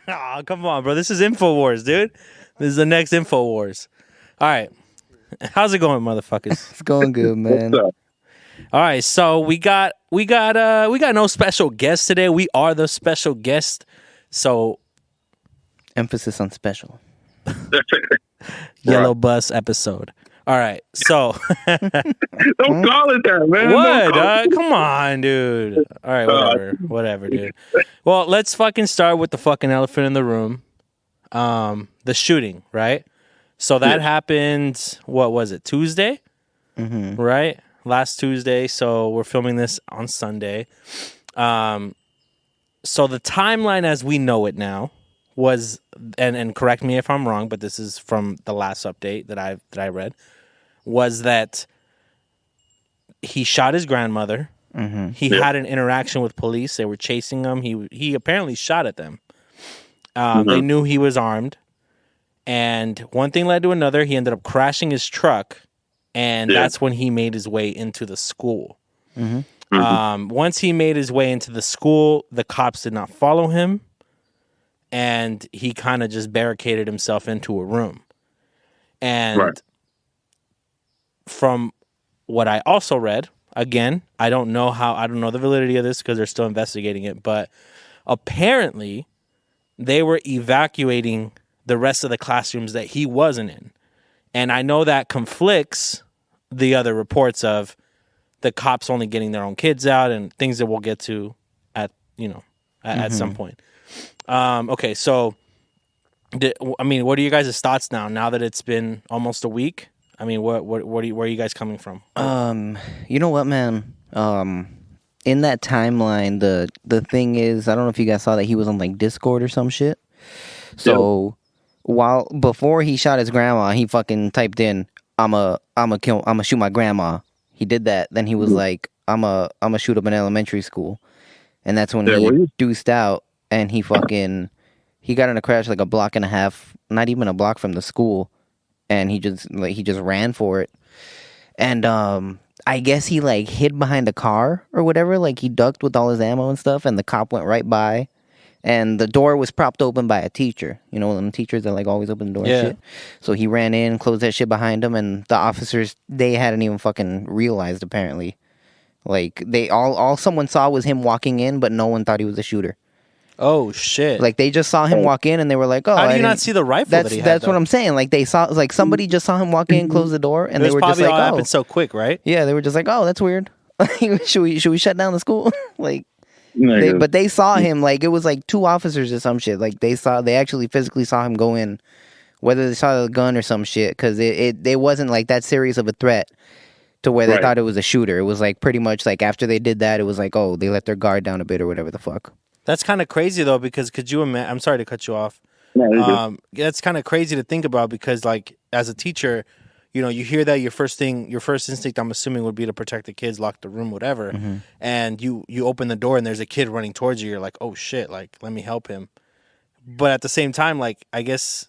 Oh, come on, bro. This is InfoWars, dude. This is the next InfoWars. All right. How's it going, motherfuckers? It's going good, man. What's up? All right, so we got no special guest today. We are the special guest. So Emphasis on special. Yellow Bus episode. All right, so Don't call it that, man. what? Come on, dude. All right, whatever, dude. Well, let's fucking start with the fucking elephant in the room. The shooting, right? So that happened. What was it? Tuesday, right? Last Tuesday. So we're filming this on Sunday. So the timeline as we know it now was, and correct me if I'm wrong, but this is from the last update that I read, was that he shot his grandmother. He had an interaction with police. They were chasing him. He apparently shot at them. They knew he was armed, and one thing led to another. He ended up crashing his truck, and that's when he made his way into the school. Once he made his way into the school, the cops did not follow him, and he kind of just barricaded himself into a room. And from what I also read, again, I don't know the validity of this because they're still investigating it, but apparently they were evacuating the rest of the classrooms that he wasn't in. And I know that conflicts the other reports of the cops only getting their own kids out and things that we'll get to at some point. Okay, so what are you guys' thoughts now that it's been almost a week? I mean, where are you guys coming from? You know what, man? In that timeline, the thing is, I don't know if you guys saw that he was on like Discord or some shit. So before he shot his grandma, he fucking typed in, I'ma shoot my grandma. He did that. Then he was like, I'ma shoot up an elementary school. And that's when he deuced out, and he got in a crash like a block and a half, not even a block from the school, and he just ran for it. And I guess he like hid behind a car or whatever, like he ducked with all his ammo and stuff, and the cop went right by, and the door was propped open by a teacher. You know, them teachers that like always open the door and shit. So he ran in, closed that shit behind him, and the officers, they hadn't even fucking realized apparently. Like they all someone saw was him walking in, but no one thought he was a shooter. Oh shit! Like they just saw him walk in, and they were like, "Oh, how do you not see the rifle?" That's what I'm saying. Like they saw, like somebody just saw him walk in, close the door, and they were just like, "Oh, happened so quick, right?" Yeah, they were just like, "Oh, that's weird. should we shut down the school?" Like, but they saw him. Like it was like two officers or some shit. Like they actually physically saw him go in, whether they saw the gun or some shit, because it wasn't like that serious of a threat to where they thought it was a shooter. It was like pretty much like after they did that, it was like, oh, they let their guard down a bit or whatever the fuck. That's kind of crazy though, because could you imagine? I'm sorry to cut you off. That's kind of crazy to think about because, like, as a teacher, you know, you hear that your first instinct, I'm assuming, would be to protect the kids, lock the room, whatever. And you open the door and there's a kid running towards you. You're like, oh shit, like let me help him. But at the same time, like I guess,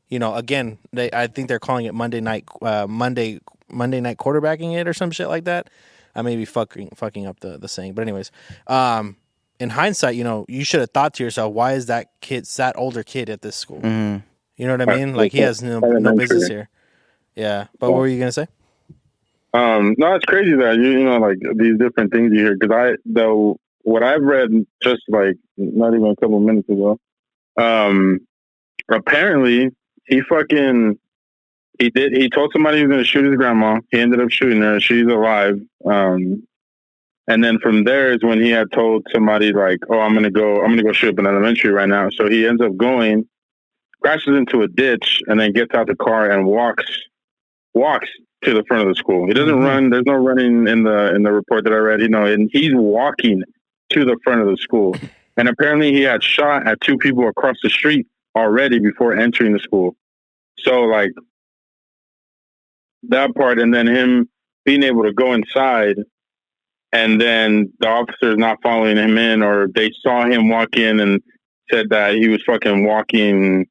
you know, again, I think they're calling it Monday night quarterbacking it or some shit like that. I may be fucking up the saying, but anyways, in hindsight, you know, you should have thought to yourself, why is that older kid at this school? You know what I mean? Like he has no business here. Yeah, but what were you gonna say? No, it's crazy that you know, like these different things you hear. Because what I've read just like not even a couple of minutes ago, apparently he told somebody he was gonna shoot his grandma. He ended up shooting her. She's alive. And then from there is when he had told somebody like, "Oh, I'm gonna go shoot up an elementary right now." So he ends up going, crashes into a ditch, and then gets out the car and walks to the front of the school. He doesn't run. There's no running in the report that I read. You know, and he's walking to the front of the school. And apparently, he had shot at two people across the street already before entering the school. So like that part, and then him being able to go inside. And then the officers not following him in, or they saw him walk in and said that he was fucking walking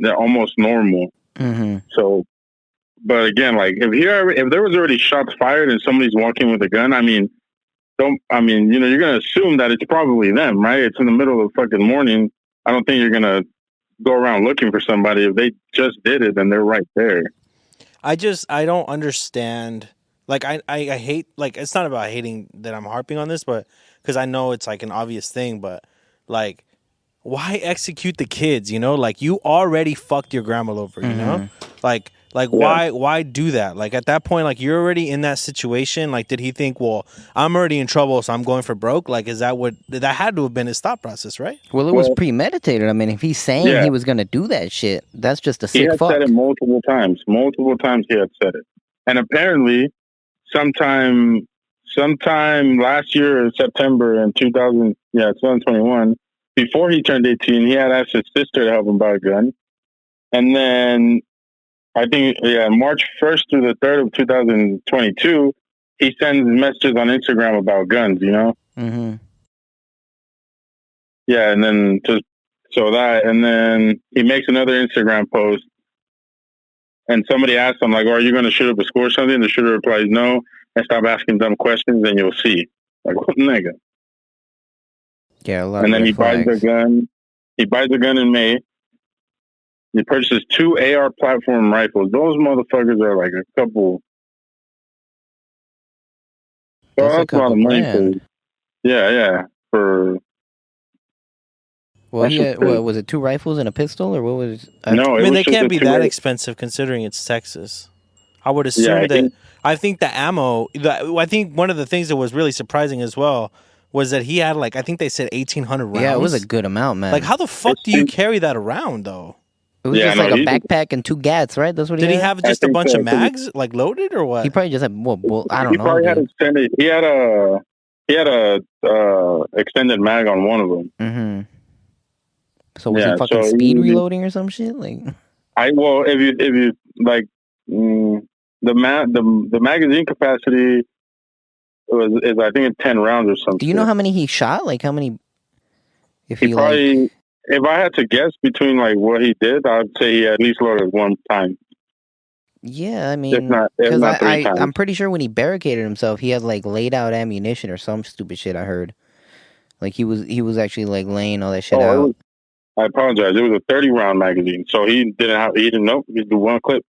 almost normal. So, but again, like if there was already shots fired and somebody's walking with a gun, you know, you're gonna assume that it's probably them, right? It's in the middle of the fucking morning. I don't think you're gonna go around looking for somebody. If they just did it, then they're right there. I don't understand. Like I hate, like, it's not about hating that I'm harping on this, but because I know it's like an obvious thing, but like, why execute the kids? You know, like, you already fucked your grandma over. You know, like why do that? Like, at that point, like, you're already in that situation. Like, did he think, well, I'm already in trouble, so I'm going for broke? Like, is that what that had to have been his thought process, right? Well, it was premeditated. I mean, if he's saying he was gonna do that shit, that's just a sick fuck. He had said it multiple times. Multiple times he had said it, and apparently, sometime last year in September in 2021, before he turned 18, he had asked his sister to help him buy a gun, and then I think March 1st through the 3rd of 2022, he sends messages on Instagram about guns. You know. Mm-hmm. Yeah, and then and then he makes another Instagram post, and somebody asks him, like, "Oh, are you going to shoot up a school or something?" The shooter replies, "No," and stop asking dumb questions, and you'll see. Like, what nigga? Yeah, a lot. And then he buys the gun. He buys the gun in May. He purchases 2 AR platform rifles. Those motherfuckers are like a couple. That's a lot of money. Yeah. Well, what was it? 2 rifles and a pistol, or what was? No, I mean, they can't be that expensive considering it's Texas. I would assume that. I think the ammo. I think one of the things that was really surprising as well was that he had, like, I think they said 1,800 rounds. Yeah, it was a good amount, man. Like, how the fuck do you carry that around, though? It was just like a backpack and 2 gats, right? That's what he had. Did he have just a bunch of mags, like, loaded, or what? He probably just had, I don't know. He probably had extended. He had a extended mag on one of them. Mm-hmm. So was he fucking speed reloading or some shit? Like, if you like, the magazine capacity is I think it's 10 rounds or something. Do you know how many he shot? Like, how many? If I had to guess between, like, what he did, I'd say he at least loaded 1 time. Yeah, I mean, because I'm pretty sure when he barricaded himself, he had, like, laid out ammunition or some stupid shit. I heard, like, he was actually, like, laying all that shit out. I apologize. It was a 30-round magazine, so he didn't know. He did 1 clip.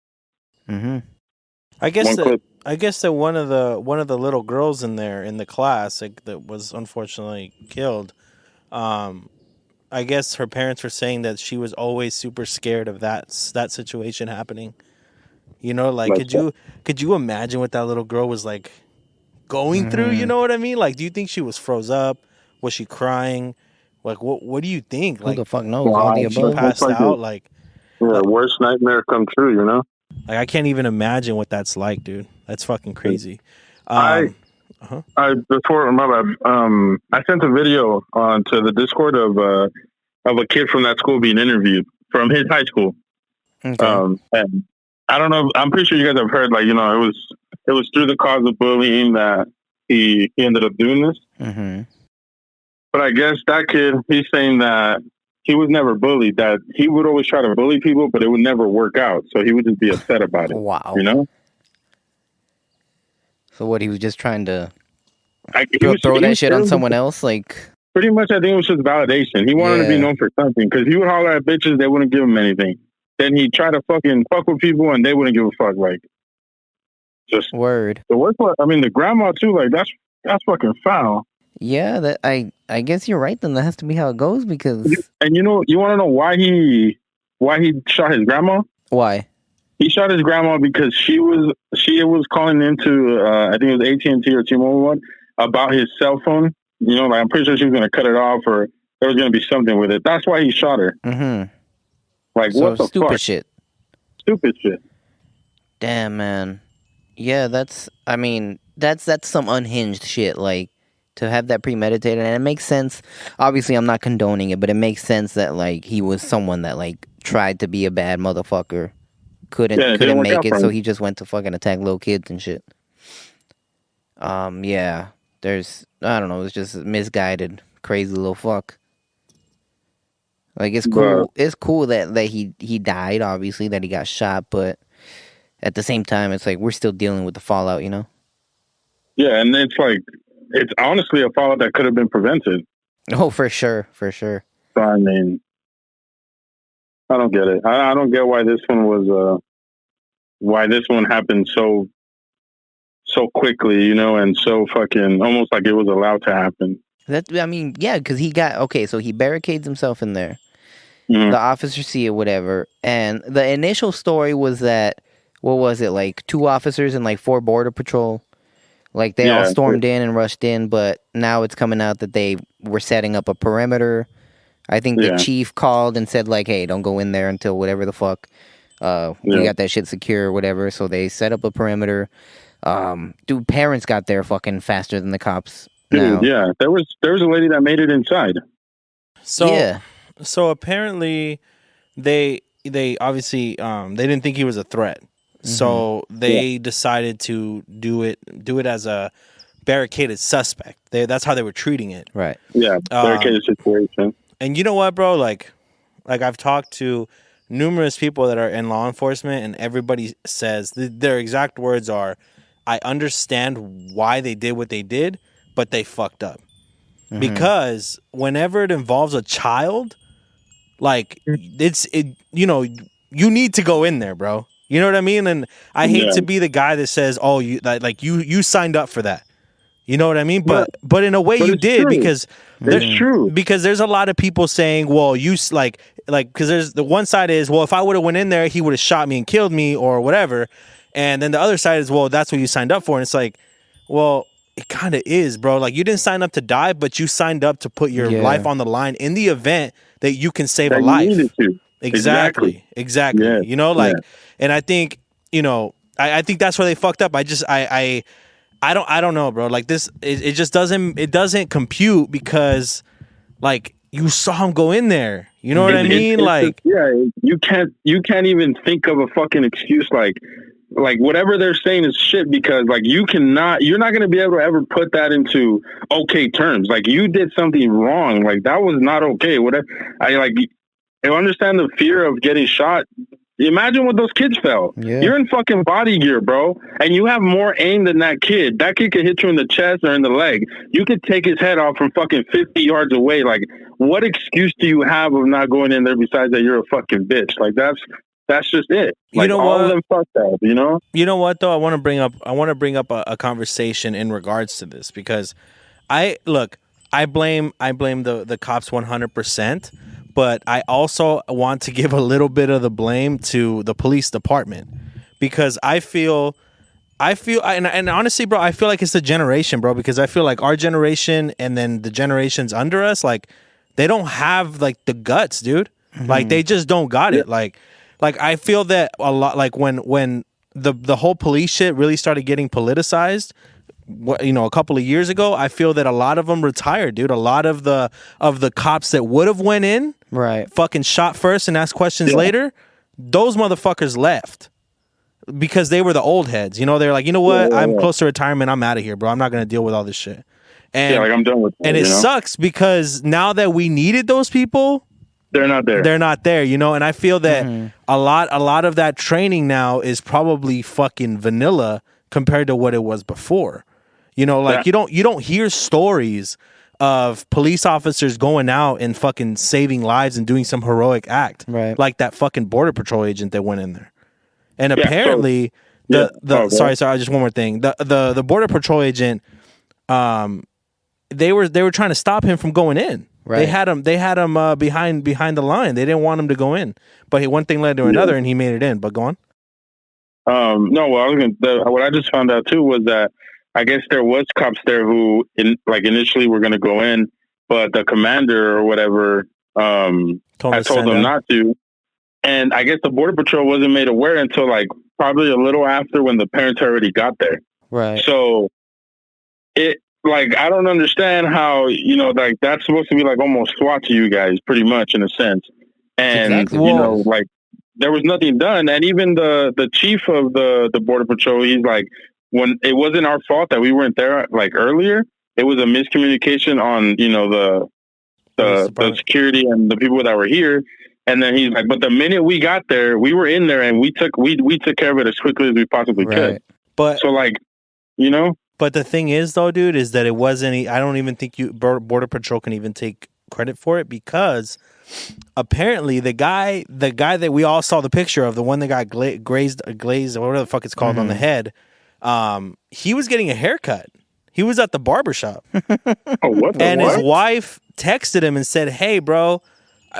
Mm-hmm. I guess that one of the little girls in there in the class, like, that was unfortunately killed. I guess her parents were saying that she was always super scared of that situation happening. You know, like, could you imagine what that little girl was, like, going through? You know what I mean? Like, do you think she was froze up? Was she crying? Like, what do you think? Like, who the fuck knows? All the above. She passed out. Like, worst nightmare come true. You know. Like, I can't even imagine what that's like, dude. That's fucking crazy. Before my bad. I sent a video onto the Discord of a kid from that school being interviewed from his high school. Okay. And I don't know. I'm pretty sure you guys have heard, like, you know, it was through the cause of bullying that he ended up doing this. Mm-hmm. But I guess that kid, he's saying that he was never bullied, that he would always try to bully people, but it would never work out. So he would just be upset about it. Wow. You know? So what, he was just trying to throw that shit on someone else? Like, pretty much, I think it was just validation. He wanted to be known for something, because he would holler at bitches, they wouldn't give him anything. Then he'd try to fucking fuck with people, and they wouldn't give a fuck. Like, just word. The worst part, I mean, the grandma too, like, that's fucking foul. Yeah, that I guess you're right then. That has to be how it goes, because... And you want to know why he shot his grandma? Why? He shot his grandma because she was calling into I think it was AT&T or T-Mobile one about his cell phone. You know, like, I'm pretty sure she was going to cut it off, or there was going to be something with it. That's why he shot her. Mm-hmm. Like, what the stupid fuck? Shit. Stupid shit. Damn, man. Yeah, that's some unhinged shit. Like, to have that premeditated, and it makes sense. Obviously, I'm not condoning it, but it makes sense that, like, he was someone that, like, tried to be a bad motherfucker, couldn't make it, so he just went to fucking attack little kids and shit. Yeah, I don't know, it's just misguided, crazy little fuck. Like, it's cool. It's cool that he died. Obviously, that he got shot, but at the same time, it's like we're still dealing with the fallout, you know? Yeah, and it's like, it's honestly a fallout that could have been prevented. Oh, for sure. So, I mean, I don't get it. I don't get why this one was why this one happened so quickly, you know, and so fucking almost like it was allowed to happen. I mean, yeah, because so he barricades himself in there. Mhm. The officers see it, whatever. And the initial story was that, what was it, like 2 officers and like 4 border patrol? Like they all stormed in and rushed in, but now it's coming out that they were setting up a perimeter. I think the chief called and said like, hey, don't go in there until whatever the fuck. We got that shit secure or whatever. So they set up a perimeter. Dude, parents got there fucking faster than the cops. Dude, yeah. There was a lady that made it inside. So apparently they obviously they didn't think he was a threat. So they decided to do it as a barricaded suspect. That's how they were treating it. Right. Yeah, barricaded situation. And you know what, bro? Like I've talked to numerous people that are in law enforcement, and everybody says their exact words are, I understand why they did what they did, but they fucked up. Because whenever it involves a child, like you know, you need to go in there, bro. You know what I mean? And I hate to be the guy that says, "Oh, you signed up for that." You know what I mean? But in a way you did, true. because That's true. Because there's a lot of people saying, "Well, you like because there's the one side is, well, if I would have went in there, he would have shot me and killed me or whatever." And then the other side is, well, that's what you signed up for. And it's like, well, it kind of is, bro. Like, you didn't sign up to die, but you signed up to put your life on the line in the event that you can save a life. Needed to. Exactly. Yeah. You know, like, and I think, you know, I think that's where they fucked up. I don't know, bro. Like this, it just doesn't compute because, like, you saw him go in there. You know what I mean? Like, you can't even think of a fucking excuse like whatever they're saying is shit, because like you're not going to be able to ever put that into okay terms. Like, you did something wrong. Like, that was not okay. Whatever. I understand the fear of getting shot. Imagine what those kids felt. Yeah. You're in fucking body gear, bro, and you have more aim than that kid. That kid could hit you in the chest or in the leg. You could take his head off from fucking 50 yards away. Like, what excuse do you have of not going in there besides that you're a fucking bitch? Like, that's just it. Like, you know all what? of them fucked up, you know? You know what, though? I want to bring up a conversation in regards to this, because I blame the cops 100%, but I also want to give a little bit of the blame to the police department, because I feel and honestly, bro, I feel like it's the generation, bro, because I feel like our generation and then the generations under us, like, they don't have like the guts, dude. Like, they just don't got it. Like I feel that a lot, like when the whole police shit really started getting politicized, you know, a couple of years ago, I feel that a lot of them retired, dude. A lot of the cops that would have went in, right, fucking shot first and asked questions later, those motherfuckers left because they were the old heads. You know, they're like, you know what, I'm close to retirement, I'm out of here, bro. I'm not gonna deal with all this shit. And like, I'm done with it. And it sucks because now that we needed those people, they're not there. They're not there, you know. And I feel that a lot of that training now is probably fucking vanilla compared to what it was before. You know, like, you don't hear stories of police officers going out and fucking saving lives and doing some heroic act, right, like that fucking border patrol agent that went in there. And apparently, sorry, just one more thing. The border patrol agent, they were trying to stop him from going in. Right. They had him behind the line. They didn't want him to go in, but one thing led to another, and he made it in. But go on. No, well, what I just found out too was that I guess there was cops there who initially were going to go in, but the commander or whatever had told them not to. And I guess the border patrol wasn't made aware until like probably a little after, when the parents already got there. Right. So like, I don't understand how, you know, like, that's supposed to be like almost SWAT to you guys, pretty much, in a sense. And, you know, like, there was nothing done. And even the chief of the border patrol, he's like, when it wasn't our fault that we weren't there like earlier, it was a miscommunication on, you know, the security and the people that were here. And then he's like, but the minute we got there, we were in there and we took care of it as quickly as we possibly could. But so, like, you know. But the thing is, though, dude, is that it wasn't. I don't even think Border Patrol can even take credit for it, because apparently the guy that we all saw the picture of, the one that got glazed or whatever the fuck it's called on the head, he was getting a haircut. He was at the barbershop. Oh, what the And what? his wife texted him and said, "Hey, bro,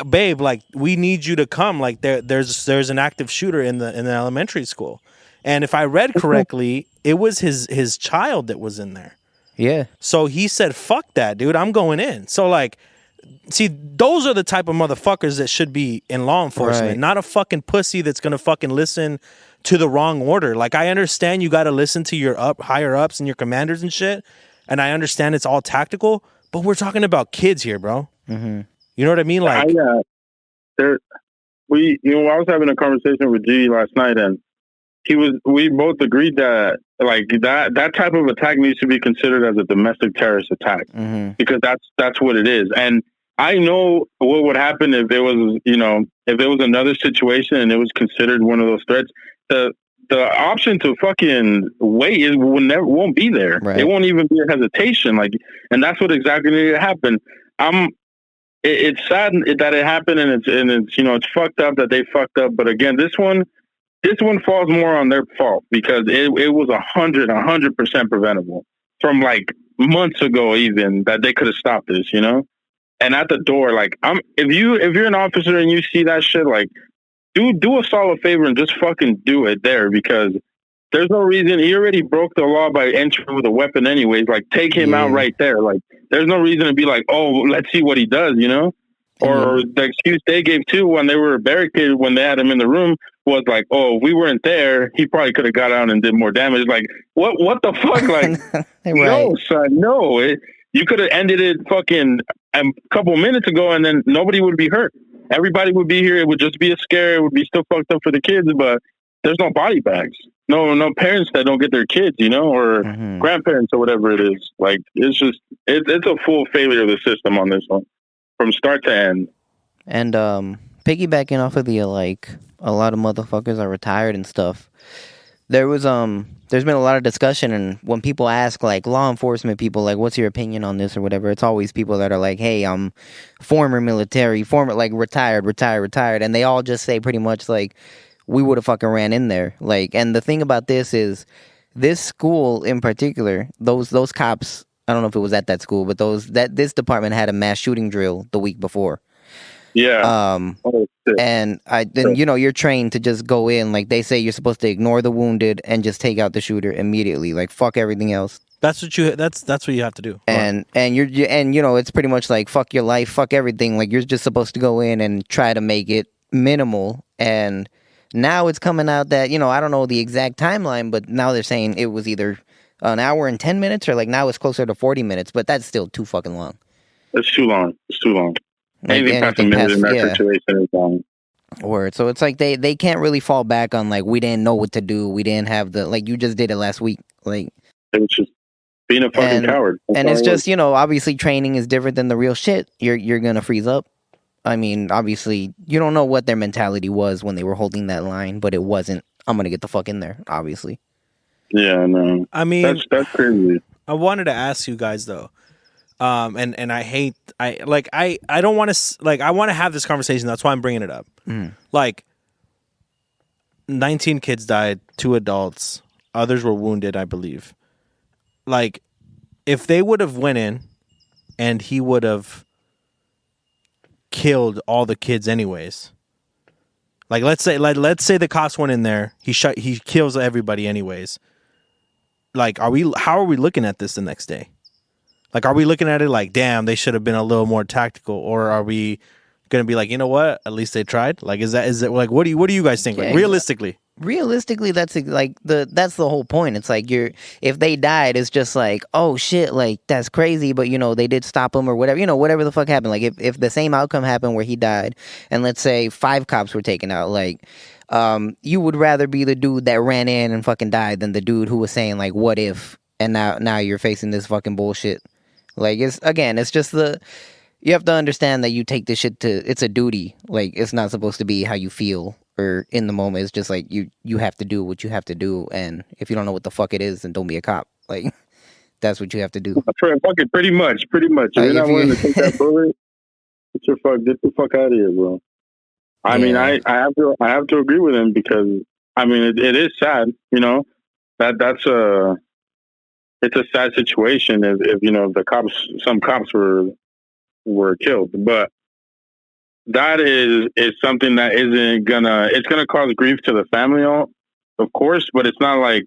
babe, like we need you to come. Like there's an active shooter in the elementary school." And if I read correctly, it was his child that was in there. Yeah. So he said, "Fuck that, dude. I'm going in." So like, see, those are the type of motherfuckers that should be in law enforcement, Right. not a fucking pussy that's gonna fucking listen to the wrong order. Like, I understand you got to listen to your higher ups and your commanders and shit, and I understand it's all tactical, but we're talking about kids here, bro. Mm-hmm. You know what I mean? Like, I was having a conversation with G last night, and we both agreed that like that type of attack needs to be considered as a domestic terrorist attack, because that's what it is. And I know what would happen if it was, if it was another situation and it was considered one of those threats. The option to fucking wait won't be there. Right. It won't even be a hesitation. Like, and that's what exactly needed to happen. It's sad that it happened, and it's it's fucked up that they fucked up. But again, this one falls more on their fault, because it was 100% preventable from like months ago, even, that they could have stopped this, And at the door, like, if you're an officer and you see that shit, like, do a solid favor and just fucking do it there, because there's no reason. He already broke the law by entering with a weapon anyways. Like, take him out right there. Like, there's no reason to be like, oh, let's see what he does, Or the excuse they gave too when they were barricaded, when they had him in the room, was like, oh, if we weren't there, he probably could have got out and did more damage. Like, what the fuck? Like, no, son, no. You could have ended it fucking a couple minutes ago, and then nobody would be hurt. Everybody would be here. It would just be a scare. It would be still fucked up for the kids, but there's no body bags. No parents that don't get their kids, or grandparents or whatever it is. Like, it's just, it's a full failure of the system on this one, from start to end. And piggybacking off of the like, a lot of motherfuckers are retired and stuff. There's been a lot of discussion, and when people ask, like, law enforcement people, like, what's your opinion on this or whatever, it's always people that are like, hey, I'm former military, like, retired, and they all just say pretty much, like, we would have fucking ran in there. Like, and the thing about this is, this school in particular, those cops, I don't know if it was at that school, but this department had a mass shooting drill the week before. Yeah. And you're trained to just go in, like they say, you're supposed to ignore the wounded and just take out the shooter immediately, like fuck everything else. That's what you have to do. And it's pretty much like fuck your life, fuck everything. Like, you're just supposed to go in and try to make it minimal. And now it's coming out that, I don't know the exact timeline, but now they're saying it was either an hour and 10 minutes, or like now it's closer to 40 minutes, but that's still too fucking long. It's too long. Like, anything past a minute in that situation is long. Word. So it's like they can't really fall back on, like, we didn't know what to do. We didn't have like, you just did it last week. Like, it's just being a fucking coward. And it's just, obviously training is different than the real shit. You're going to freeze up. I mean, obviously, you don't know what their mentality was when they were holding that line, but it wasn't, I'm going to get the fuck in there, obviously. Yeah, no. I mean, that's crazy. I wanted to ask you guys, though. And I don't want to, like, I want to have this conversation. That's why I'm bringing it up. Like, 19 kids died, 2 adults, others were wounded, I believe. Like, if they would have went in and he would have killed all the kids anyways, like, let's say the cops went in there, he kills everybody anyways. Like, how are we looking at this the next day? Like, are we looking at it like, damn, they should have been a little more tactical, or are we gonna be like, you know what, at least they tried? Like, is it like, what do you guys think? Like, realistically, that's like that's the whole point. It's like, if they died, it's just like, oh shit, like, that's crazy, but they did stop him or whatever, whatever the fuck happened. Like, if the same outcome happened where he died, and let's say 5 cops were taken out, like, you would rather be the dude that ran in and fucking died than the dude who was saying, like, what if, and now you're facing this fucking bullshit. Like, it's just you have to understand that you take this shit it's a duty. Like, it's not supposed to be how you feel or in the moment. It's just like, you have to do what you have to do. And if you don't know what the fuck it is, then don't be a cop. Like, that's what you have to do. Pretty much. If you're not willing to take that bullet, Get the fuck out of here, bro. I mean, I have to agree with him because I mean it is sad, you know. It's a sad situation if you know some cops were killed, but that is something that it's gonna cause grief to the family, of course, but it's not like,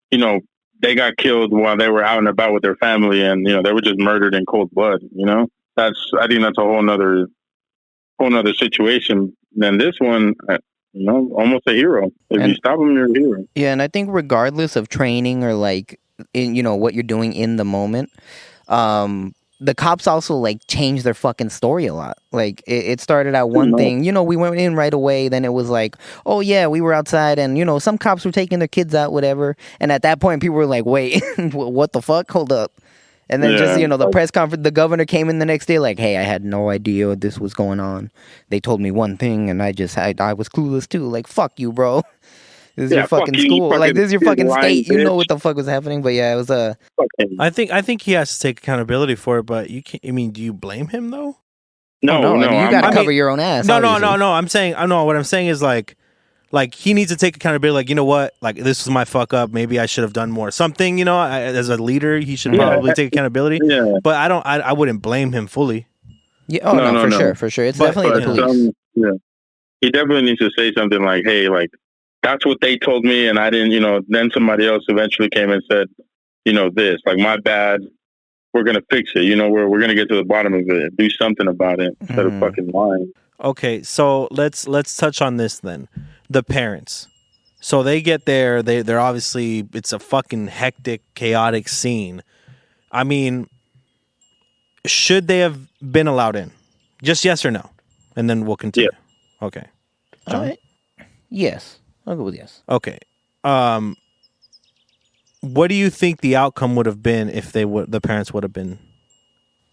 you know, they got killed while they were out and about with their family and, you know, they were just murdered in cold blood, you know? I think that's a whole nother situation than this one, you know, almost a hero. If you stop him, you're a hero. Yeah, and I think regardless of training or like, you know, what you're doing in the moment, the cops also like changed their fucking story a lot. Like it started out one thing, you know, we went in right away. Then it was like, oh yeah, we were outside, and you know, some cops were taking their kids out, whatever. And at that point, people were like, wait, what the fuck? Hold up. And then just, you know, the press conference, the governor came in the next day like, hey, I had no idea this was going on. They told me one thing, and I was clueless too. Like, fuck you, bro. This is your fucking school. Like, this is your fucking state. You know what the fuck was happening. But yeah, it was I think he has to take accountability for it. But you can't. I mean, do you blame him though? No. I mean, you got to cover your own ass. No. I'm saying. I know what I'm saying is like he needs to take accountability. Like, you know what? Like, this was my fuck up. Maybe I should have done more. Something. You know, as a leader, he should probably take accountability. Yeah. But I wouldn't blame him fully. Yeah. Oh no, for sure. It's definitely the police. Yeah. He definitely needs to say something like, hey, like, that's what they told me, and I didn't, you know, then somebody else eventually came and said, you know, this, like, my bad, we're going to fix it, you know, we're going to get to the bottom of it, do something about it instead of fucking lying. Okay, so let's touch on this then. The parents. So they get there, they're obviously, it's a fucking hectic, chaotic scene. I mean, should they have been allowed in? Just yes or no? And then we'll continue. Yeah. Okay. John? Yes. I'll go with yes. Okay. What do you think the outcome would have been if the parents would have been?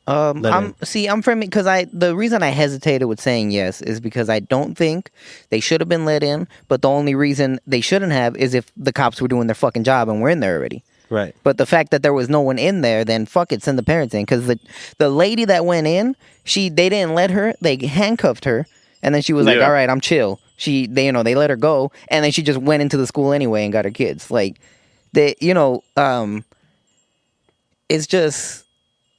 I'm from it because the reason I hesitated with saying yes is because I don't think they should have been let in. But the only reason they shouldn't have is if the cops were doing their fucking job and we're in there already. Right. But the fact that there was no one in there, then fuck it, send the parents in. Because the lady that went in, they didn't let her. They handcuffed her, and then she was like, "All right, I'm chill." They let her go, and then she just went into the school anyway and got her kids. Like, it's just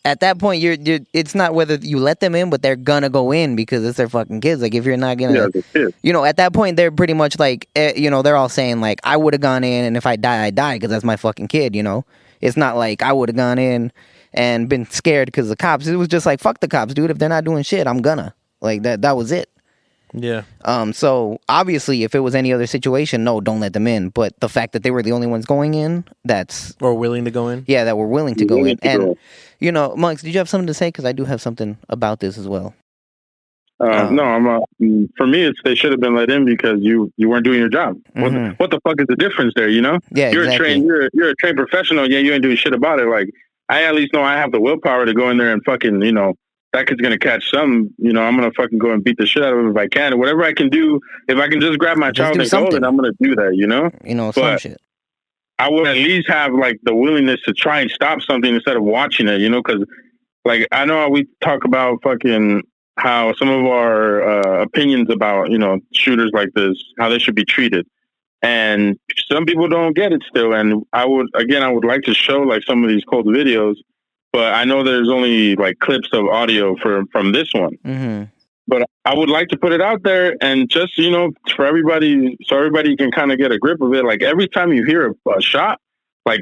at that point it's not whether you let them in, but they're gonna go in because it's their fucking kids. Like, if you're not gonna, at that point they're pretty much like, they're all saying like, I would have gone in, and if I die, I die because that's my fucking kid. You know, it's not like I would have gone in and been scared because of the cops. It was just like, fuck the cops, dude. If they're not doing shit, I'm gonna like that. That was it. Yeah. So obviously, if it was any other situation, no, don't let them in. But the fact that they were the only ones going in, or willing to go in. Yeah, that were willing to go in. And Monks, did you have something to say? Because I do have something about this as well. No, for me, they should have been let in because you weren't doing your job. Mm-hmm. What the fuck is the difference there? You know? Yeah, you're a trained professional. Yeah, you ain't doing shit about it. Like, I at least know I have the willpower to go in there and fucking, that kid's going to catch some, I'm going to fucking go and beat the shit out of him if I can. Whatever I can do, if I can just grab my child and go, then I'm going to do that, some shit. I would at least have, like, the willingness to try and stop something instead of watching it, because, like, I know we talk about fucking how some of our opinions about, shooters like this, how they should be treated. And some people don't get it still. And I would like to show, like, some of these cold videos. But I know there's only like clips of audio from this one. Mm-hmm. But I would like to put it out there and just, for everybody, so everybody can kind of get a grip of it. Like, every time you hear a shot, like,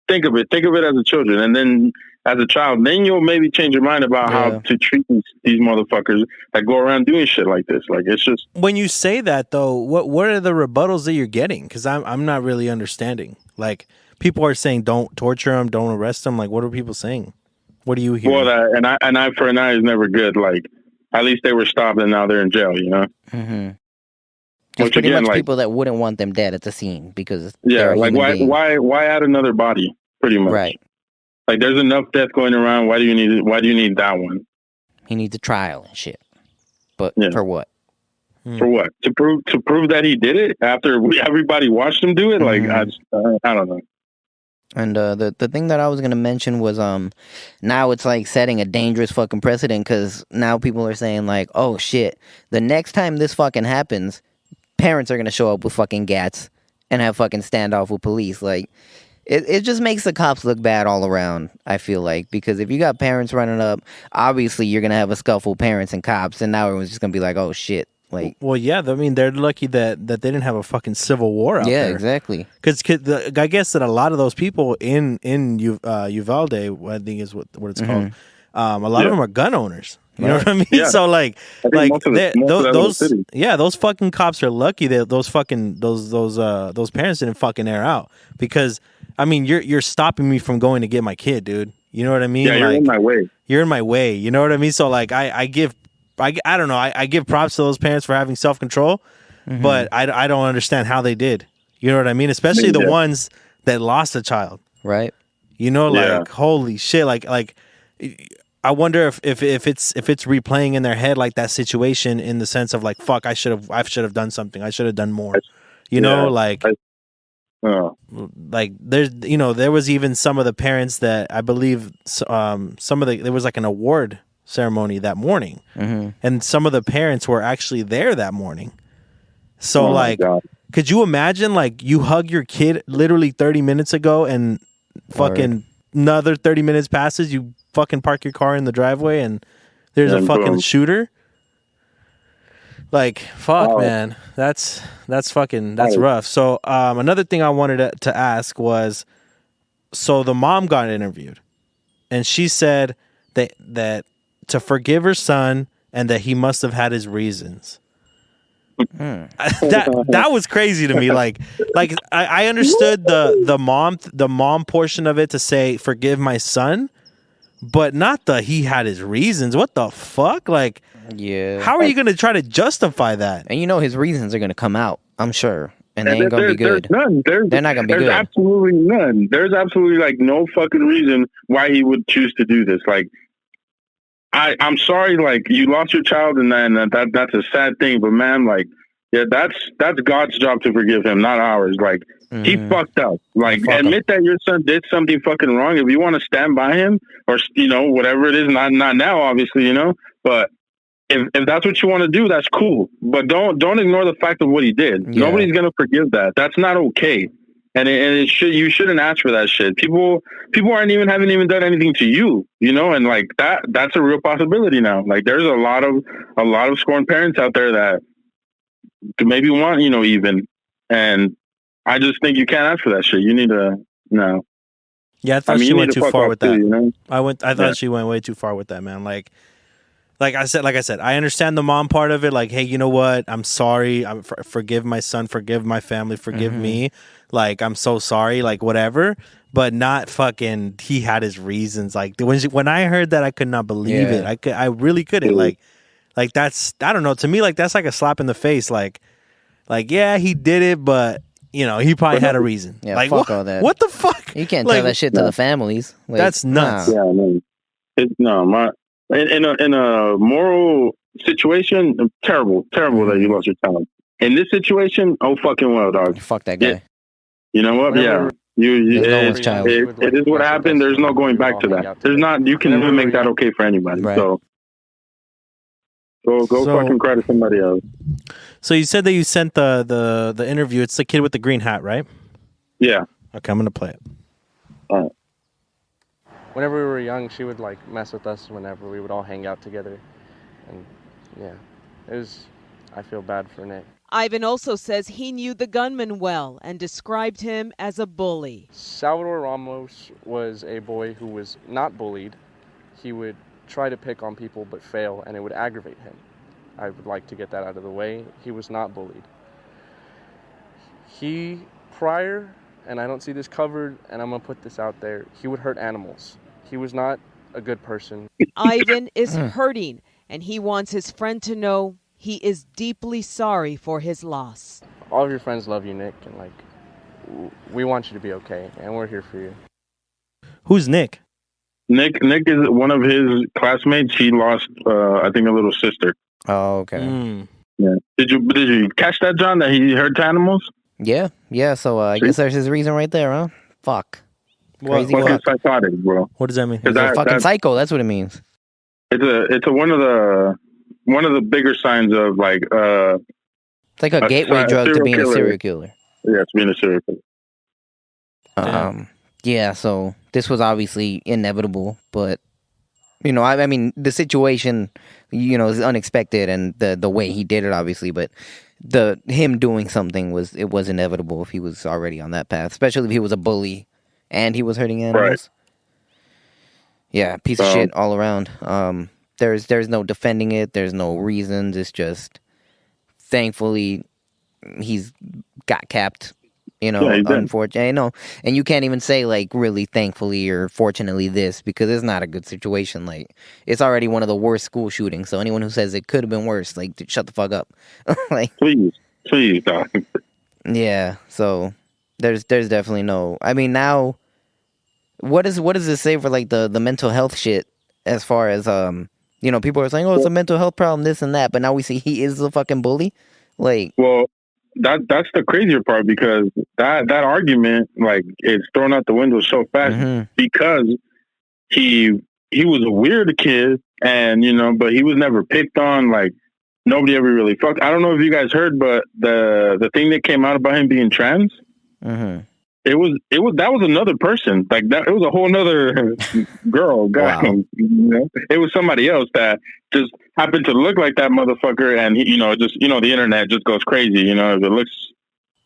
think of it as a children. And then as a child, then you'll maybe change your mind about how to treat these motherfuckers that go around doing shit like this. Like, it's just. When you say that, though, what are the rebuttals that you're getting? Because I'm not really understanding. Like, people are saying don't torture them, don't arrest them. Like, what are people saying? What do you hear? Well, an eye for an eye is never good. Like, at least they were stopped and now they're in jail, Mm-hmm. Just pretty much people that wouldn't want them dead at the scene because like why add another body? Pretty much, right? Like, there's enough death going around. Why do you need that one? He needs a trial and shit. But for what? For what? To prove that he did it after everybody watched him do it? Like, I don't know. And the thing that I was gonna mention was now it's like setting a dangerous fucking precedent because now people are saying like, oh shit, the next time this fucking happens, parents are gonna show up with fucking gats and have fucking standoff with police. Like it just makes the cops look bad all around. I feel like because if you got parents running up, obviously you're gonna have a scuffle with parents and cops, and now everyone's just gonna be like, oh shit. Like, well, yeah. I mean, they're lucky that they didn't have a fucking civil war out there. yeah, exactly. Because I guess that a lot of those people in Uvalde, I think is what it's called. A lot of them are gun owners. You know what I mean? Yeah. So like most of those those fucking cops are lucky that those parents didn't fucking air out, because I mean you're stopping me from going to get my kid, dude. You know what I mean? Yeah, you're in my way. You're in my way. You know what I mean? So like I don't know. I give props to those parents for having self-control, but I don't understand how they did. You know what I mean? Especially the ones that lost a child. Right. You know, like holy shit. Like I wonder if it's replaying in their head like that situation, in the sense of like, fuck, I should have done something. I should have done more. You know, like there's there was even some of the parents that I believe there was like an award ceremony that morning, and some of the parents were actually there that morning. So could you imagine, like, you hug your kid literally 30 minutes ago and fucking another 30 minutes passes, you fucking park your car in the driveway and there's a fucking shooter? Like, fuck, man. That's rough. So another thing I wanted to ask was, so the mom got interviewed and she said that to forgive her son and that he must have had his reasons. That was crazy to me. Like I understood the mom portion of it, to say forgive my son, but not he had his reasons. What the fuck? Like, yeah. How are you gonna try to justify that? And his reasons are gonna come out, I'm sure. And they ain't gonna be good. There's none. They're not gonna be good. There's absolutely none. There's absolutely like no fucking reason why he would choose to do this. Like, I'm sorry, like, you lost your child, and that's a sad thing. But man, like, yeah, that's God's job to forgive him, not ours. Like, he fucked up. Like, admit that your son did something fucking wrong. If you want to stand by him, or whatever it is, not now, obviously, but if that's what you want to do, that's cool. But don't ignore the fact of what he did. Yeah. Nobody's gonna forgive that. That's not okay. And you shouldn't ask for that shit. People haven't even done anything to you, and like that's a real possibility now. Like, there's a lot of scorned parents out there that maybe want, even. And I just think you can't ask for that shit. You need to no. Yeah, I thought she went too far with that. Too, I thought she went way too far with that, man. Like I said, I understand the mom part of it. Like, hey, you know what? I'm sorry. Forgive my son. Forgive my family. Forgive me. Like, I'm so sorry. Like, whatever. But not fucking. He had his reasons. Like, when I heard that, I could not believe it. I really couldn't. Like that's, I don't know. To me, like, that's like a slap in the face. Like yeah, he did it, but he probably had a reason. Yeah, like, fuck all that. What the fuck? You can't tell that shit to the families. Like, that's nuts. Yeah, man. In a moral situation, terrible that you lost your child. In this situation, oh fucking well, dog. Fuck that guy. You know what? Yeah. It is what happened. There's no going back to that. There's not. You can never make that okay for anybody. Right. So go fucking cry to somebody else. So you said that you sent the interview. It's the kid with the green hat, right? Yeah. Okay, I'm gonna play it. All right. Whenever we were young, she would like mess with us whenever we would all hang out together. And yeah, I feel bad for Nick. Ivan also says he knew the gunman well and described him as a bully. Salvador Ramos was a boy who was not bullied. He would try to pick on people but fail, and it would aggravate him. I would like to get that out of the way. He was not bullied. Prior, and I don't see this covered, and I'm going to put this out there, he would hurt animals. He was not a good person. Ivan is hurting, and he wants his friend to know he is deeply sorry for his loss. All of your friends love you, Nick, and like, we want you to be okay, and we're here for you. Who's Nick? Nick is one of his classmates. He lost, I think, a little sister. Oh, okay. Yeah. Did you catch that, John? That he hurt animals? Yeah. So I guess there's his reason right there, huh? Fuck. Crazy What- Fucking fuck. psychotic, bro. What does that mean? He's a fucking psycho. That's what it means. It's one of the bigger signs of like It's like a gateway drug to being a serial killer. Yeah, it's being a serial killer. Yeah, so this was obviously inevitable, but you know, I mean, the situation, you know, is unexpected, and the way he did it, obviously, but him doing something was inevitable if he was already on that path, especially if he was a bully and he was hurting animals. Right. Yeah, piece of shit all around. There's no defending it. There's no reasons. It's just, thankfully, he's got capped. You know, unfortunately, no, and you can't even say like really thankfully or fortunately this, because it's not a good situation. Like, it's already one of the worst school shootings. So anyone who says it could have been worse, like, shut the fuck up. Like, please, dog. Yeah. So there's definitely no. I mean, now, what does this say for like the mental health shit? As far as you know, people are saying, oh, it's a mental health problem, this and that, but now we see he is the fucking bully. Like, well. That's the crazier part, because that argument like is thrown out the window so fast because he was a weird kid, and you know, but he was never picked on. Like, nobody ever really fucked. I don't know if you guys heard, but the thing that came out about him being trans, it was that was another person. Like, that it was a whole nother guy. Wow. You know? It was somebody else that just happened to look like that motherfucker, and he, you know, just, you know, the internet just goes crazy. You know, if it looks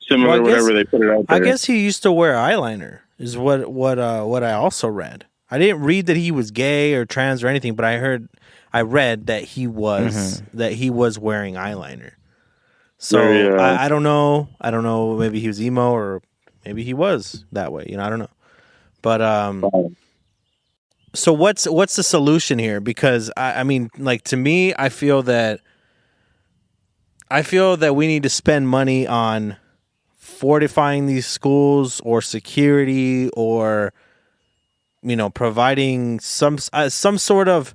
similar, whatever, they put it out there. I guess he used to wear eyeliner, is what I also read. I didn't read that he was gay or trans or anything, but I read that he was wearing eyeliner. So I don't know. I don't know. Maybe he was emo, or maybe he was that way. You know, I don't know. But so what's the solution here? Because I mean, like, to me, I feel that we need to spend money on fortifying these schools, or security, or, you know, providing some sort of,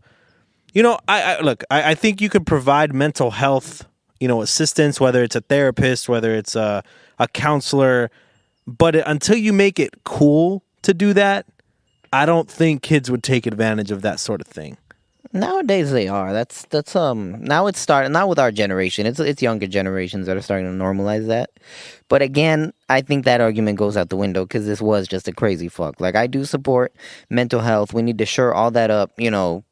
you know, I think you could provide mental health, you know, assistance, whether it's a therapist, whether it's a counselor, but until you make it cool to do that, I don't think kids would take advantage of that sort of thing. Nowadays they are. That's now it's starting, not with our generation. It's younger generations that are starting to normalize that. But again, I think that argument goes out the window, because this was just a crazy fuck. Like, I do support mental health. We need to shore all that up. You know,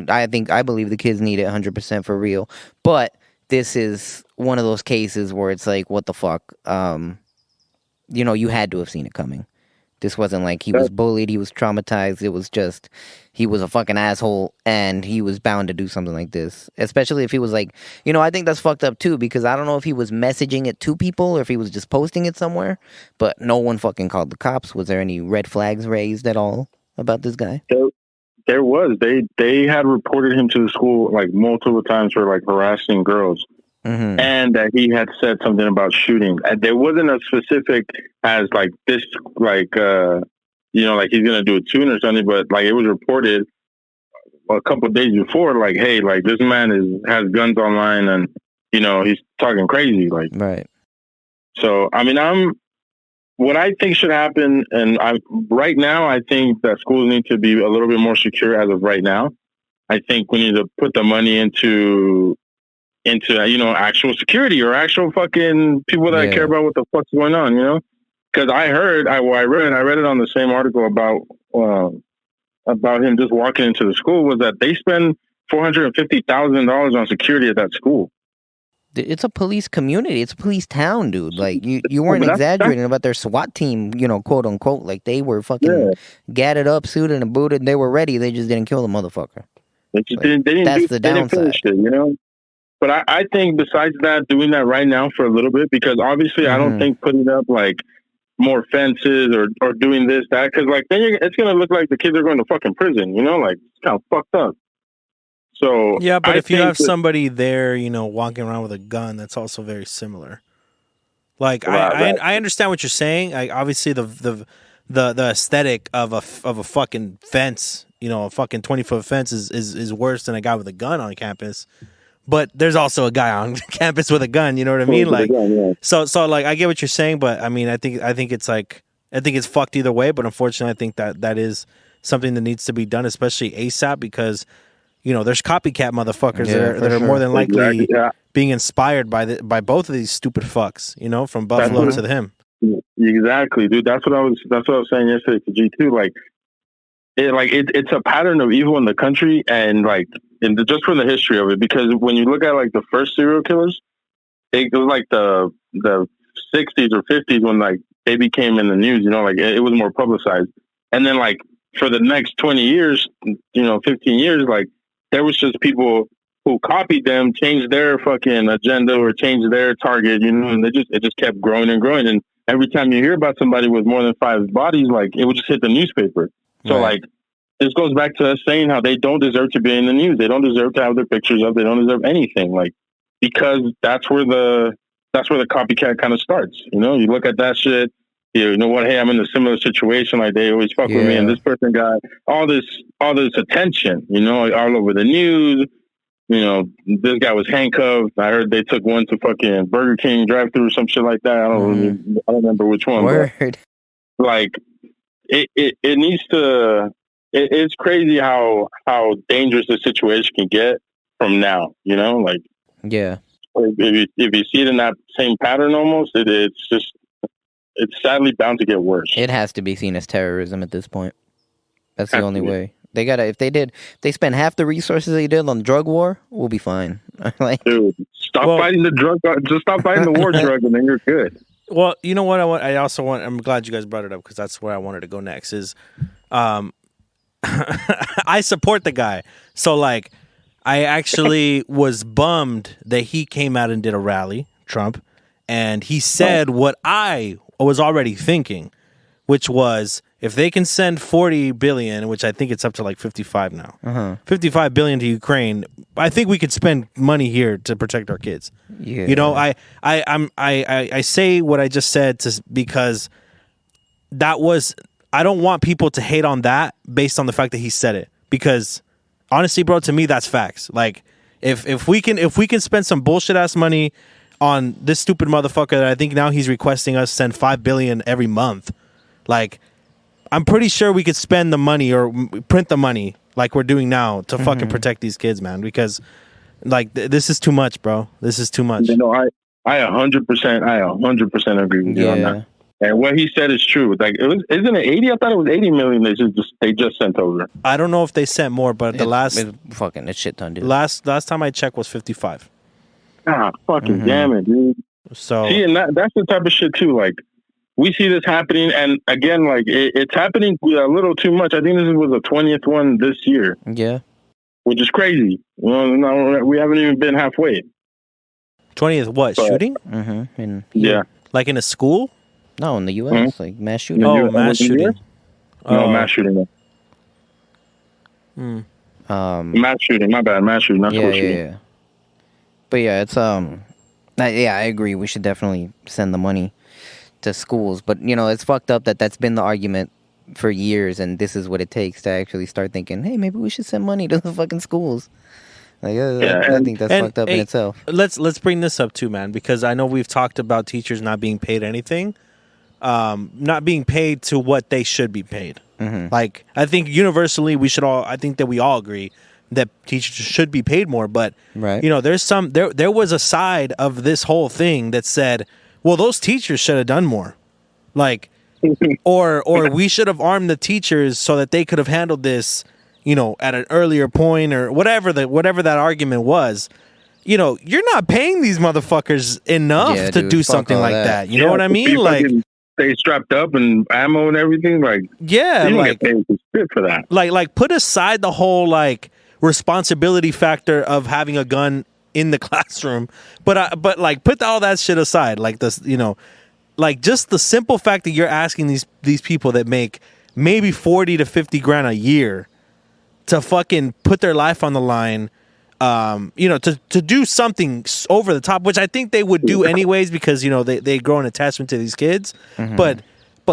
I believe the kids need it 100% for real. But this is one of those cases where it's like, what the fuck? You know, you had to have seen it coming. This wasn't like he was bullied, he was traumatized. It was just, he was a fucking asshole, and he was bound to do something like this. Especially if he was like, you know, I think that's fucked up too, because I don't know if he was messaging it to people or if he was just posting it somewhere, but no one fucking called the cops. Was there any red flags raised at all about this guy? There was. They had reported him to the school like multiple times for like harassing girls. And that he had said something about shooting. And there wasn't a specific as like this, like, you know, like he's going to do a tune or something, but like it was reported a couple of days before, like, hey, like this man has guns online, and, you know, he's talking crazy. Like, right. So, I mean, what I think should happen, and right now, I think that schools need to be a little bit more secure as of right now. I think we need to put the money into you know, actual security, or actual fucking people that care about what the fuck's going on, you know? Because I read it on the same article about him just walking into the school, was that they spend $450,000 on security at that school. It's a police community. It's a police town, dude. Like, you weren't exaggerating about their SWAT team, you know, quote unquote. Like, they were fucking gadded up, suited and booted. They were ready. They just didn't kill the motherfucker. They didn't finish it, you know? But I think besides that, doing that right now for a little bit, because obviously I don't think putting up like more fences or doing this, that, because like then it's going to look like the kids are going to fucking prison, you know, like it's kind of fucked up. So yeah, but if you have somebody there, you know, walking around with a gun, that's also very similar. Like, I understand what you're saying. Like, obviously the aesthetic of a fucking fence, you know, a fucking 20-foot fence is worse than a guy with a gun on campus. But there's also a guy on campus with a gun, you know what I mean? Like, so like, I get what you're saying, but I mean, I think it's like, I think it's fucked either way, but unfortunately, I think that is something that needs to be done, especially ASAP, because there's copycat motherfuckers that are more than likely being inspired by both of these stupid fucks, from Buffalo to him. Exactly, dude. That's what I was saying yesterday to G2. It's a pattern of evil in the country, and just from the history of it, because when you look at the first serial killers, it was the 60s or 50s when they became in the news. It was more publicized, and then for the next 20 years, 15 years, there was just people who copied them, changed their fucking agenda or changed their target, and it just kept growing and growing. And every time you hear about somebody with more than 5 bodies, it would just hit the newspaper. So this goes back to us saying how they don't deserve to be in the news. They don't deserve to have their pictures up. They don't deserve anything. Because that's where the copycat kind of starts. You look at that shit. You know what? Hey, I'm in a similar situation. They always fuck with me, and this person got all this attention. All over the news. This guy was handcuffed. I heard they took one to fucking Burger King drive-thru or some shit like that. I don't remember which one. Word. But, it needs to. It's crazy how dangerous the situation can get from now. Yeah. If you see it in that same pattern, almost, it's sadly bound to get worse. It has to be seen as terrorism at this point. That's the only way. They gotta. If they spend half the resources they did on the drug war, we'll be fine. Dude, fighting the drug. Just stop fighting the war drug, and then you're good. Well, you know what? I'm glad you guys brought it up, because that's where I wanted to go next. I support the guy, so I actually was bummed that he came out and did a rally, Trump, and he said what I was already thinking, which was, if they can send 40 billion, which I think it's up to 55 now, 55 billion to Ukraine, I think we could spend money here to protect our kids. Yeah. I say what I just said because that was. I don't want people to hate on that based on the fact that he said it, because honestly, bro, to me that's facts. If we can spend some bullshit ass money on this stupid motherfucker that I think now he's requesting us send 5 billion every month, I'm pretty sure we could spend the money or print the money like we're doing now to fucking protect these kids, man, because this is too much, bro. This is too much. I 100% agree with you on that. And what he said is true. Isn't it 80? I thought it was 80 million they just sent over. I don't know if they sent more, but it's shit ton, dude. Last time I checked was 55. Ah, fucking damn it, dude. So see, and that's the type of shit too. We see this happening, and again, it's happening a little too much. I think this was the 20th one this year. Yeah, which is crazy. No, we haven't even been halfway. 20th what? Shooting? Mm-hmm. Yeah. In a school? No, in the U.S., mass shooting. Oh, mass shooting. No, mass shooting. Mass shooting. My bad. Mass shooting. Not school shooting. Yeah. But yeah, it's I agree. We should definitely send the money to schools. But it's fucked up that's been the argument for years, and this is what it takes to actually start thinking, hey, maybe we should send money to the fucking schools. I think that's fucked up in itself. Let's bring this up too, man, because I know we've talked about teachers not being paid anything. Not being paid to what they should be paid. I think universally I think that we all agree that teachers should be paid more, but right. There was a side of this whole thing that said, well, those teachers should have done more. Or we should have armed the teachers so that they could have handled this, at an earlier point, or whatever that argument was. You're not paying these motherfuckers enough to do something like that. You know what I mean? Stay strapped up and ammo and everything. You don't get paid for that. Put aside the whole responsibility factor of having a gun in the classroom, but put all that shit aside. Just the simple fact that you're asking these people that make maybe 40 to 50 grand a year to fucking put their life on the line. To do something over the top, which I think they would do anyways, because they grow an attachment to these kids. But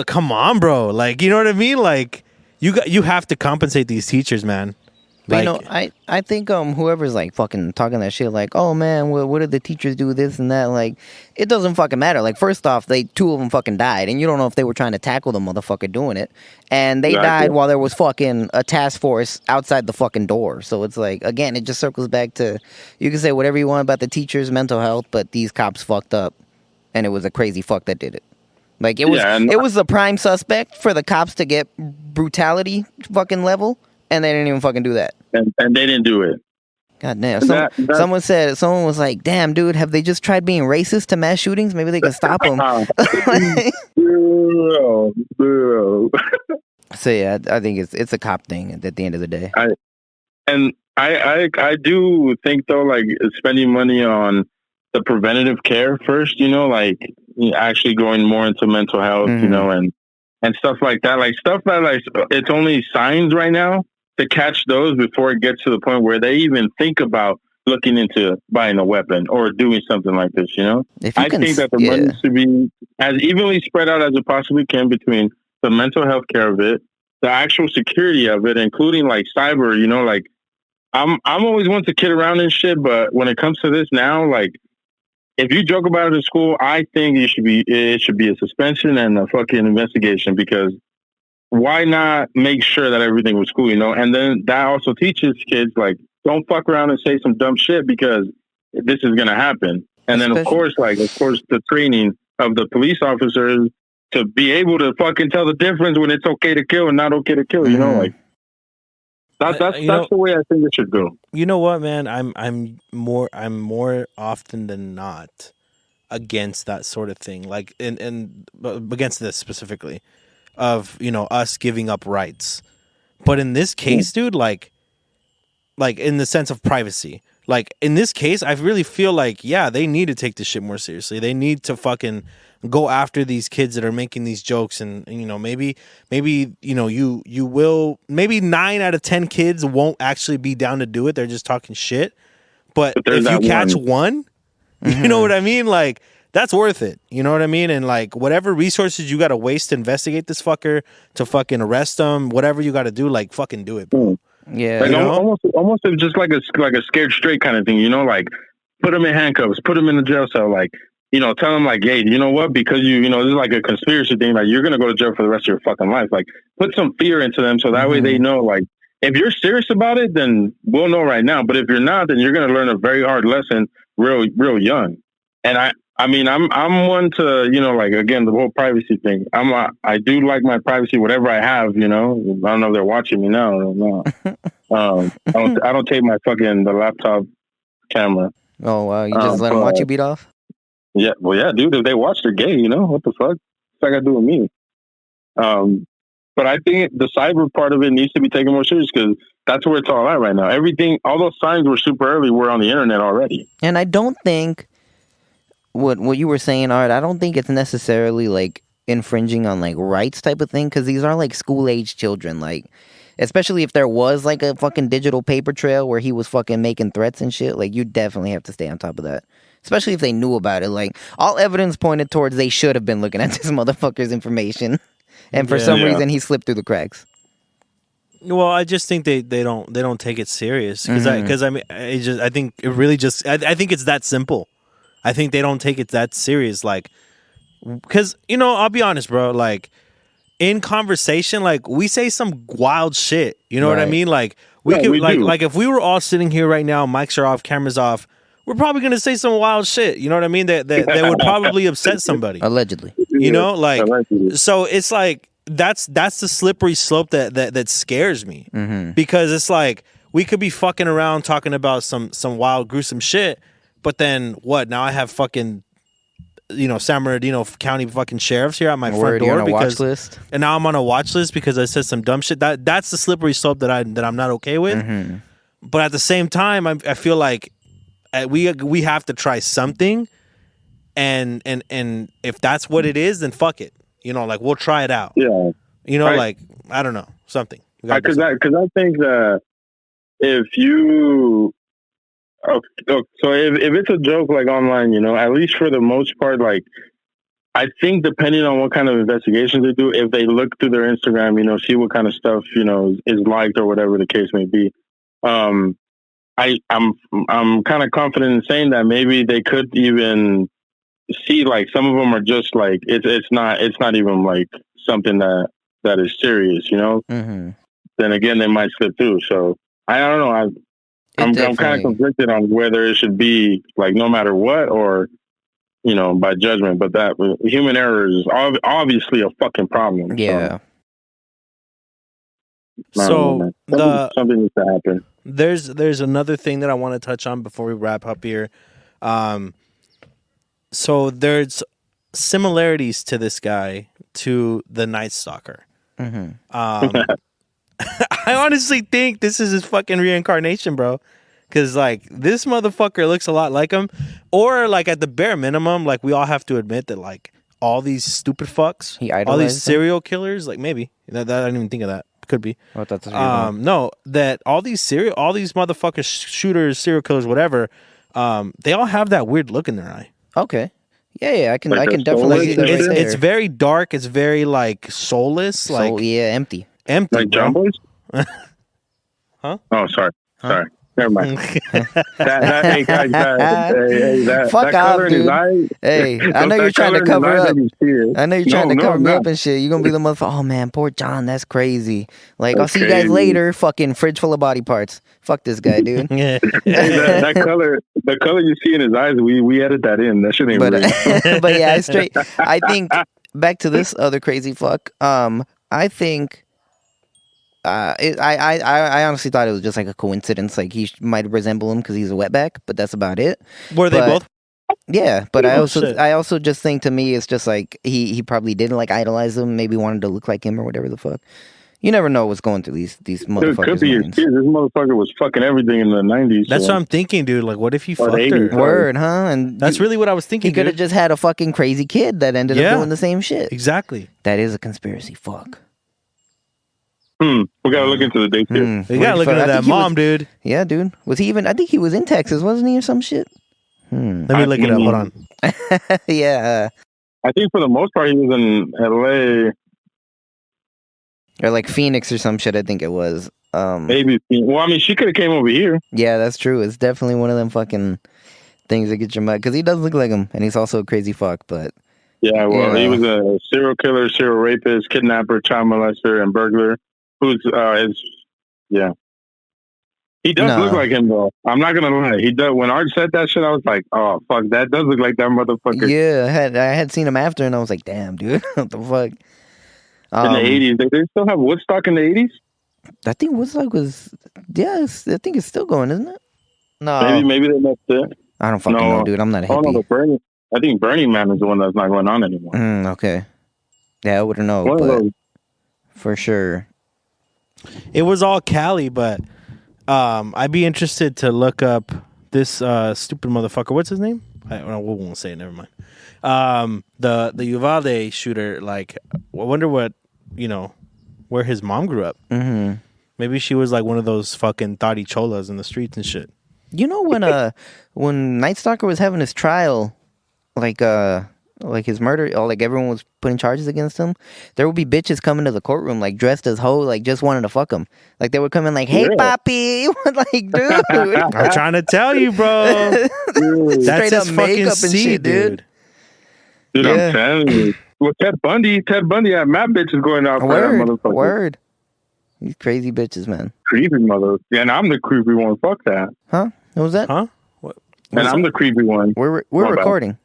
come on, bro, you know what I mean? You have to compensate these teachers, man. But Like, I think whoever's like fucking talking that shit like, oh man, what did the teachers do this and that, like, it doesn't fucking matter. Like, first off, two of them fucking died, and you don't know if they were trying to tackle the motherfucker doing it, and they Exactly. died while there was fucking a task force outside the fucking door. So it's like, again, it just circles back to, you can say whatever you want about the teachers' mental health, but these cops fucked up, and it was a crazy fuck that did it. Like, it was the prime suspect for the cops to get brutality fucking level, and they didn't even fucking do that. And they didn't do it. God damn. Someone was like, damn, dude, have they just tried being racist to mass shootings? Maybe they can stop them. Bro. So yeah, I think it's a cop thing at the end of the day. I do think though, like spending money on the preventative care first, like actually going more into mental health, and stuff like that, like stuff that like it's only signs right now to catch those before it gets to the point where they even think about looking into buying a weapon or doing something like this. I think that the money should be as evenly spread out as it possibly can between the mental health care of it, the actual security of it, including like cyber. Like I'm always one to kid around and shit, but when it comes to this now, like if you joke about it in school, I think it should be a suspension and a fucking investigation, because why not make sure that everything was cool, And then that also teaches kids, like, don't fuck around and say some dumb shit, because this is going to happen. And then, of course, the training of the police officers to be able to fucking tell the difference when it's okay to kill and not okay to kill, Like, that's the way I think it should go. You know what, man? I'm more often than not against that sort of thing. Like, and against this specifically of us giving up rights, but in this case, dude, like in the sense of privacy, like in this case, I really feel like they need to take this shit more seriously. They need to fucking go after these kids that are making these jokes, and maybe you will, maybe 9 out of 10 kids won't actually be down to do it. They're just talking shit. But if you catch one, you know what I mean? Like, that's worth it. You know what I mean? And like whatever resources you got to waste to investigate this fucker, to fucking arrest him, whatever you got to do, like fucking do it, bro. Yeah. Like almost just like a scared straight kind of thing, like put him in handcuffs, put him in the jail cell, like, tell him like, hey, you know what? Because this is like a conspiracy thing. Like, you're going to go to jail for the rest of your fucking life. Like, put some fear into them so that way they know, like, if you're serious about it, then we'll know right now. But if you're not, then you're going to learn a very hard lesson real young. And I'm one to, like, again, the whole privacy thing. I do like my privacy, whatever I have, I don't know if they're watching me now. I don't know. I don't take the laptop camera. Oh, wow. You just let them watch you beat off? Yeah. Well, yeah, dude, if they watch, they're gay, what the fuck? What's that got to do with me? But I think the cyber part of it needs to be taken more serious, because that's where it's all at right now. Everything, all those signs were super early, were on the internet already. And I don't think what you were saying, Art, I don't think it's necessarily like infringing on like rights type of thing, because these are like school age children, like, especially if there was like a fucking digital paper trail where he was fucking making threats and shit, like you definitely have to stay on top of that, especially if they knew about it. Like, all evidence pointed towards they should have been looking at this motherfucker's information, and for some reason he slipped through the cracks. Well, I just think they don't take it serious, because I think it really just I think it's that simple. I think they don't take it that serious, like, because I'll be honest, bro. Like, in conversation, like, we say some wild shit. You know what I mean? Like, we like if we were all sitting here right now, mics are off, cameras off, we're probably gonna say some wild shit. You know what I mean? That would probably upset somebody. Allegedly. So it's like that's the slippery slope that scares me, because it's like we could be fucking around talking about some wild gruesome shit. But then what? Now I have fucking, San Bernardino County fucking sheriffs here at my front door watch list. And now I'm on a watch list because I said some dumb shit. That's the slippery slope that I'm not okay with. But at the same time, I feel like we have to try something, and if that's what it is, then fuck it. Like, we'll try it out. Yeah. Like, I don't know, something. Because I think that if you. So if it's a joke like online, at least for the most part, like, I think depending on what kind of investigations they do, if they look through their Instagram, see what kind of stuff, is liked or whatever the case may be. I'm kind of confident in saying that maybe they could even see like some of them are just like it's not even like something that is serious, you know. Mm-hmm. Then again, they might slip through. So I don't know. I'm kind of conflicted on whether it should be like no matter what or by judgment. But that human error is obviously a fucking problem. Yeah. So something needs to happen. There's another thing that I want to touch on before we wrap up here. So there's similarities to this guy to the Night Stalker. Mm-hmm. I honestly think this is his fucking reincarnation, bro. Because, like, this motherfucker looks a lot like him. Or, like, at the bare minimum, like, we all have to admit that, like, all these stupid fucks, all these serial killers, like, maybe. That I didn't even think of that. Could be. Oh, that's no, that all these motherfuckers, shooters, serial killers, whatever, they all have that weird look in their eye. Okay. Yeah, I can soulless? definitely see that right there. It's very dark. It's very, like, soulless. Empty. Empty, like bro. John Boys? Huh? Oh, sorry. Huh? Sorry. Never mind. Fuck that off, color in his dude. eye. Hey, I know you're trying to cover up. I know you're trying to cover me not. up and shit. You're gonna be the motherfucker. Oh man, poor John. That's crazy. Like, I'll see you Okay. guys later. Fucking fridge full of body parts. Fuck this guy, dude. Yeah. that color, the color you see in his eyes, we edit that in. That shit ain't But real. but yeah, I think back to this other crazy fuck. I think. I honestly thought it was just like a coincidence. Like he might resemble him because he's a wetback, but that's about it. Were they both? Yeah, but Oh, I also just think to me it's just like he probably didn't like idolize him. Maybe wanted to look like him or whatever the fuck. You never know what's going through these motherfuckers' Could be his minds. kids. This motherfucker was fucking everything in the 90s. That's so. what I'm thinking, dude. Like, what if he Or the fucked her? 80s. Word, huh? And That's really what I was thinking. he could have dude. just had a fucking crazy kid that ended Yeah. up doing the same shit. Exactly. That is a conspiracy. Fuck. We gotta look into the date here. We gotta look into I that think he mom, was- dude. Yeah, dude. Was he even? I think he was in Texas, wasn't he, or some shit? Let me look it up. Hold on. Yeah. I think for the most part he was in LA. Or like Phoenix or some shit, I think it was. Maybe. Well, I mean, she could have came over here. Yeah, that's true. It's definitely one of them fucking things that get your mad. Because he does look like him, and he's also a crazy fuck, but... Yeah, well, Yeah. he was a serial killer, serial rapist, kidnapper, child molester, and burglar. Who's yeah. He does No. look like him though. I'm not gonna lie. He does. When Art said that shit, I was like, "Oh fuck, that does look like that motherfucker." Yeah, I had seen him after, and I was like, damn, dude, what the fuck? In the 80s, they still have Woodstock in the 80s. I think Woodstock was... Yeah, I think it's still going, isn't it? No. Maybe they messed it. I don't fucking know, dude. I'm not a Oh no, hippie. but I think Burning Man is the one that's not going on anymore. Okay. Yeah, I wouldn't know, One of but those. for sure. It was all Cali, but I'd be interested to look up this stupid motherfucker. What's his name? We won't say it. Never mind. The Uvalde shooter. Like, I wonder what where his mom grew up. Mm-hmm. Maybe she was like one of those fucking thotty cholas in the streets and shit. You know when Night Stalker was having his trial, like his murder, or like everyone was putting charges against him, there would be bitches coming to the courtroom like dressed as hoe, like just wanting to fuck him. Like they would come in like, "Hey, Yeah. papi," like, dude. I'm trying to tell you, bro. That's Straight up his fucking makeup and seed, shit, dude. Dude, Yeah. I'm telling you. Well, Ted Bundy had mad bitches going out for that motherfucker. Word. These crazy bitches, man. Creepy mother. Yeah, and I'm the creepy one. Fuck that. Huh? What was that? Huh? What? And I'm the creepy one. We're My bad. recording.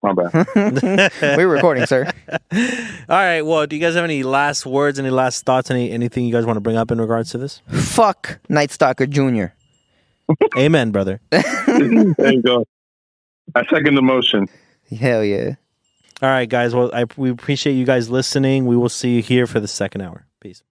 My bad. We're recording, sir. All right. Well, do you guys have any last words, any last thoughts, anything you guys want to bring up in regards to this? Fuck Night Stalker Jr. Amen, brother. There you go. I second the motion. Hell yeah. All right, guys. Well, we appreciate you guys listening. We will see you here for the second hour. Peace.